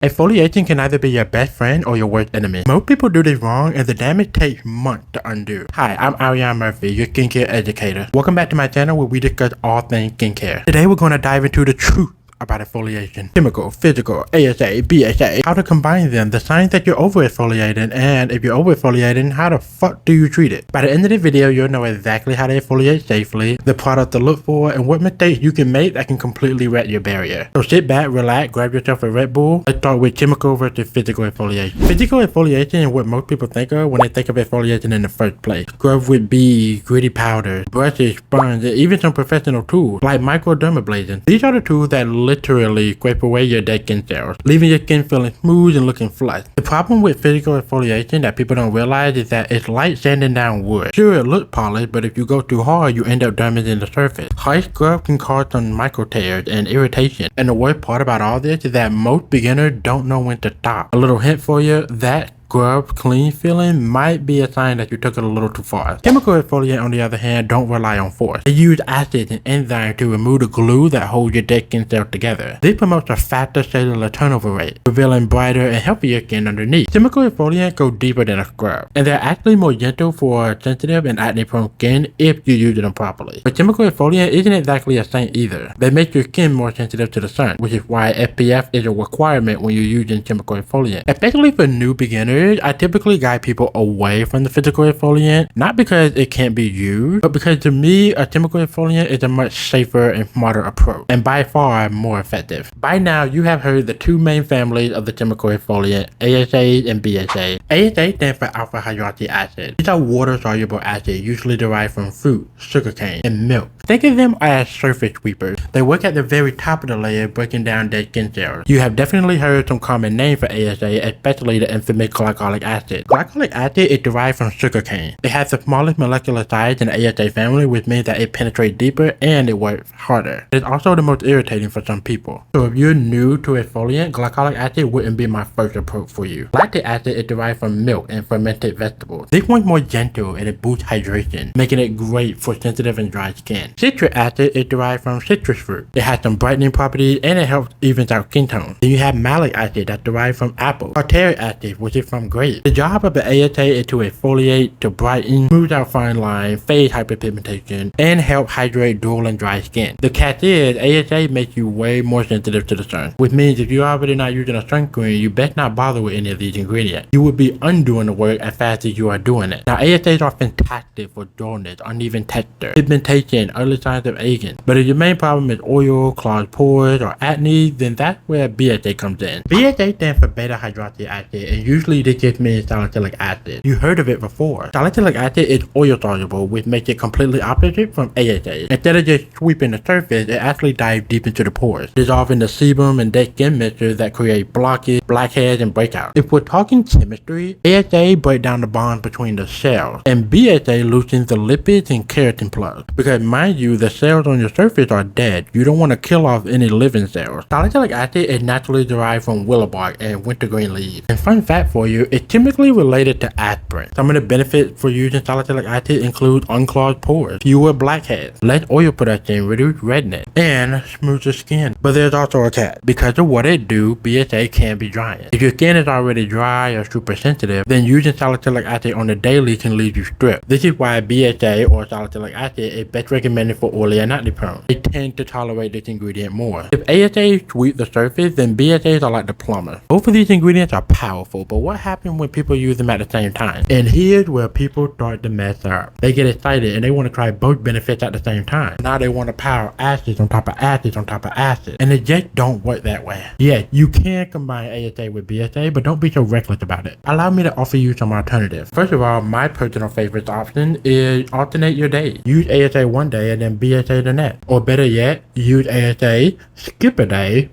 Exfoliation can either be your best friend or your worst enemy. Most people do this wrong and the damage takes months to undo. Hi, I'm Ariane Murphy, your skincare educator. Welcome back to my channel where we discuss all things skincare. Today we're going to dive into the truth about exfoliation. Chemical, physical, AHA, BHA, how to combine them, the signs that you're over-exfoliating, and if you're over-exfoliating, how the fuck do you treat it? By the end of the video, you'll know exactly how to exfoliate safely, the product to look for, and what mistakes you can make that can completely wreck your barrier. So sit back, relax, grab yourself a Red Bull. Let's start with chemical versus physical exfoliation. Physical exfoliation is what most people think of when they think of exfoliation in the first place. Scrub with beads, gritty powders, brushes, sponges, and even some professional tools like microdermabrasion. These are the tools that literally scrape away your dead skin cells, leaving your skin feeling smooth and looking flush. The problem with physical exfoliation that people don't realize is that it's like sanding down wood. Sure, it looks polished, but if you go too hard, you end up damaging the surface. Harsh scrub can cause some micro tears and irritation. And the worst part about all this is that most beginners don't know when to stop. A little hint for you, that scrub clean feeling might be a sign that you took it a little too far. Chemical exfoliant, on the other hand, don't rely on force. They use acids and enzymes to remove the glue that holds your dead skin cells together. This promotes a faster cellular turnover rate, revealing brighter and healthier skin underneath. Chemical exfoliants go deeper than a scrub, and they're actually more gentle for sensitive and acne-prone skin if you use them properly. But chemical exfoliant isn't exactly a saint either. They make your skin more sensitive to the sun, which is why SPF is a requirement when you're using chemical exfoliant, especially for new beginners. I typically guide people away from the physical exfoliant, not because it can't be used, but because to me, a chemical exfoliant is a much safer and smarter approach, and by far more effective. By now, you have heard the two main families of the chemical exfoliant, AHAs and BHAs. AHA stands for alpha hydroxy acid. These are water-soluble acids usually derived from fruit, sugarcane, and milk. Think of them as surface sweepers. They work at the very top of the layer, breaking down dead skin cells. You have definitely heard some common names for AHA, especially the infamous glycolic acid. Glycolic acid is derived from sugarcane. It has the smallest molecular size in the AHA family, which means that it penetrates deeper and it works harder. It's also the most irritating for some people. So if you're new to exfoliant, glycolic acid wouldn't be my first approach for you. Lactic acid is derived from milk and fermented vegetables. This one's more gentle and it boosts hydration, making it great for sensitive and dry skin. Citric acid is derived from citrus fruit. It has some brightening properties and it helps even out skin tone. Then you have malic acid that's derived from apple. Tartaric acid, which is from grapes. The job of the AHA is to exfoliate, to brighten, smooth out fine lines, fade hyperpigmentation, and help hydrate dull and dry skin. The catch is, AHA makes you way more sensitive to the sun, which means if you're already not using a sunscreen, you best not bother with any of these ingredients. You will be undoing the work as fast as you are doing it. Now, AHAs are fantastic for dullness, uneven texture, pigmentation, early signs of aging. But if your main problem is oil, clogged pores, or acne, then that's where BHA comes in. BHA stands for beta hydroxy acid, and usually this just means salicylic acid. You heard of it before. Salicylic acid is oil soluble, which makes it completely opposite from AHA. Instead of just sweeping the surface, it actually dives deep into the pores, dissolving the sebum and dead skin mixtures that create blockages, blackheads, and breakouts. If we're talking chemistry, AHA breaks down the bonds between the cells, and BHA loosens the lipids and keratin plugs. Because mind you, the cells on your surface are dead. You don't want to kill off any living cells. Salicylic acid is naturally derived from willow bark and wintergreen leaves. And fun fact for you, it's chemically related to aspirin. Some of the benefits for using salicylic acid include unclogged pores, fewer blackheads, less oil production, reduced redness, and smoother skin. But there's also a catch. Because of what it do, BHA can be drying. If your skin is already dry or super sensitive, then using salicylic acid on the daily can leave you stripped. This is why BHA or salicylic acid is best recommended for oily and acne prone. They tend to tolerate this ingredient more. If AHA sweep the surface, then BHAs are like the plumber. Both of these ingredients are powerful, but what happens when people use them at the same time? And here's where people start to mess up. They get excited and they want to try both benefits at the same time. Now they want to pile acids on top of acids on top of acids, and it just don't work that way. Yeah, you can combine AHA with BHA, but don't be so reckless about it. Allow me to offer you some alternatives. First of all, my personal favorite option is alternate your days. Use AHA one day and then BHA the next. Or better yet, use AHA, skip a day,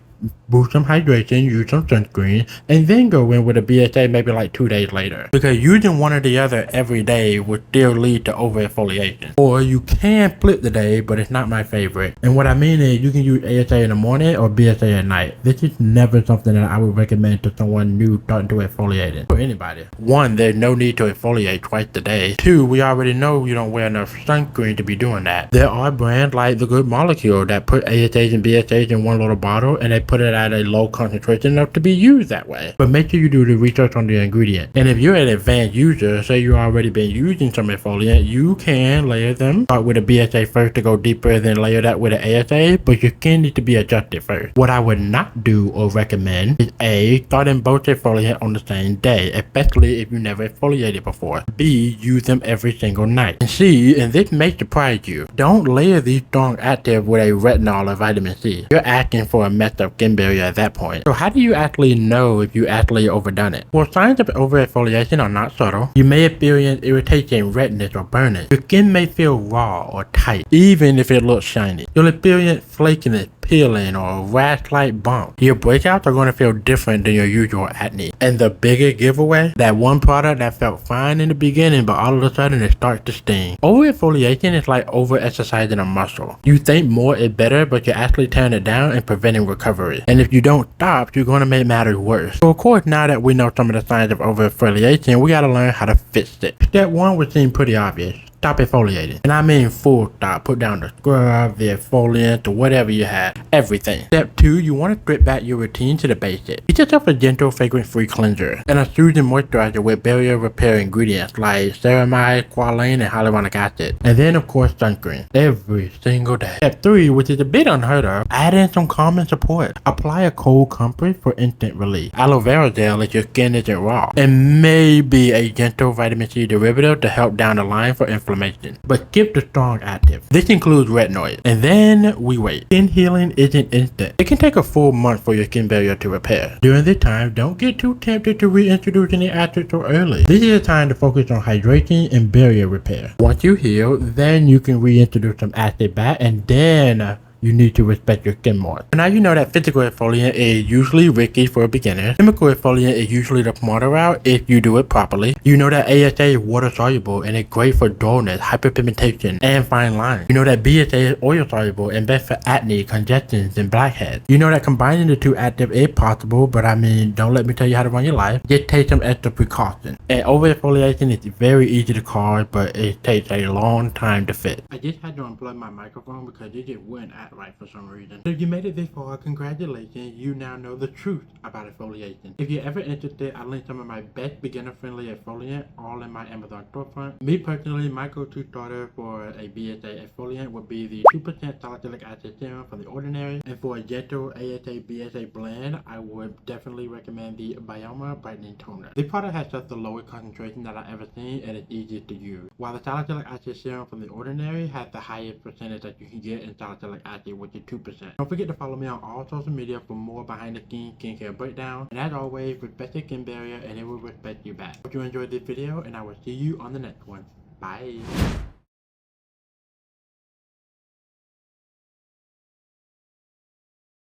boost some hydration, use some sunscreen, and then go in with a BHA maybe like 2 days later. Because using one or the other every day would still lead to over-exfoliation. Or you can flip the day, but it's not my favorite. And what I mean is you can use AHA in the morning or BHA at night. This is never something that I would recommend to someone new starting to exfoliating. For anybody. One, there's no need to exfoliate twice a day. Two, we already know you don't wear enough sunscreen to be doing that. There are brands like The Good Molecule that put AHAs and BHAs in one little bottle and they put it at a low concentration enough to be used that way. But make sure you do the research on the ingredient. And if you're an advanced user, say you've already been using some exfoliant, you can layer them. Start with a BHA first to go deeper, then layer that with an AHA, but your skin needs to be adjusted first. What I would not do or recommend is A, starting both exfoliant on the same day, especially if you never exfoliated before. B, use them every single night. And C, and this may surprise you, don't layer these strong actives with a retinol or vitamin C. You're asking for a messed up skin barrier at that point. So how do you actually know if you actually overdone it? Well, signs of over-exfoliation are not subtle. You may experience irritation, redness, or burning. Your skin may feel raw or tight, even if it looks shiny. You'll experience flakiness, peeling, or rash-like bumps. Your breakouts are going to feel different than your usual acne. And the bigger giveaway, that one product that felt fine in the beginning, but all of a sudden it starts to sting. Over-exfoliation is like over-exercising a muscle. You think more is better, but you're actually tearing it down and preventing recovery. And if you don't stop, you're going to make matters worse. So of course, now that we know some of the signs of over-exfoliation, we got to learn how to fix it. Step 1 would seem pretty obvious. Stop exfoliating. And I mean full stop. Put down the scrub, the exfoliant, or whatever you have. Everything. Step 2, you want to strip back your routine to the basics. Get yourself a gentle, fragrance-free cleanser and a soothing moisturizer with barrier repair ingredients like ceramide, squalane, and hyaluronic acid. And then, of course, sunscreen. Every single day. Step 3, which is a bit unheard of, add in some calm and support. Apply a cold compress for instant relief. Aloe vera gel if your skin isn't raw. And maybe a gentle vitamin C derivative to help down the line for inflammation. But skip the strong active. This includes retinoids. And then we wait. Skin healing isn't instant. It can take a full month for your skin barrier to repair. During this time, don't get too tempted to reintroduce any acids so early. This is a time to focus on hydration and barrier repair. Once you heal, then you can reintroduce some acid back, and then you need to respect your skin more. So now you know that physical exfoliant is usually risky for a beginner. Chemical exfoliant is usually the smarter route if you do it properly. You know that AHA is water soluble and it's great for dullness, hyperpigmentation, and fine lines. You know that BHA is oil soluble and best for acne, congestions, and blackheads. You know that combining the two active is possible, but I mean, don't let me tell you how to run your life. Just take some extra precautions. And over-exfoliation is very easy to cause, but it takes a long time to fix. I just had to unplug my microphone because it just wouldn't act right for some reason. So if you made it this far, congratulations, you now know the truth about exfoliation. If you're ever interested, I linked some of my best beginner-friendly exfoliant all in my Amazon storefront. Me personally, my go-to starter for a BHA exfoliant would be the 2% salicylic acid serum for the ordinary, and for a gentle AHA BHA blend, I would definitely recommend the Bioma Brightening Toner. This product has just the lowest concentration that I've ever seen, and it's easiest to use, while the salicylic acid serum from the ordinary has the highest percentage that you can get in salicylic acid, which is 2%. Don't forget to follow me on all social media for more behind the scenes skincare breakdown. And as always, respect your skin barrier and it will respect you back. Hope you enjoyed this video, and I will see you on the next one. Bye.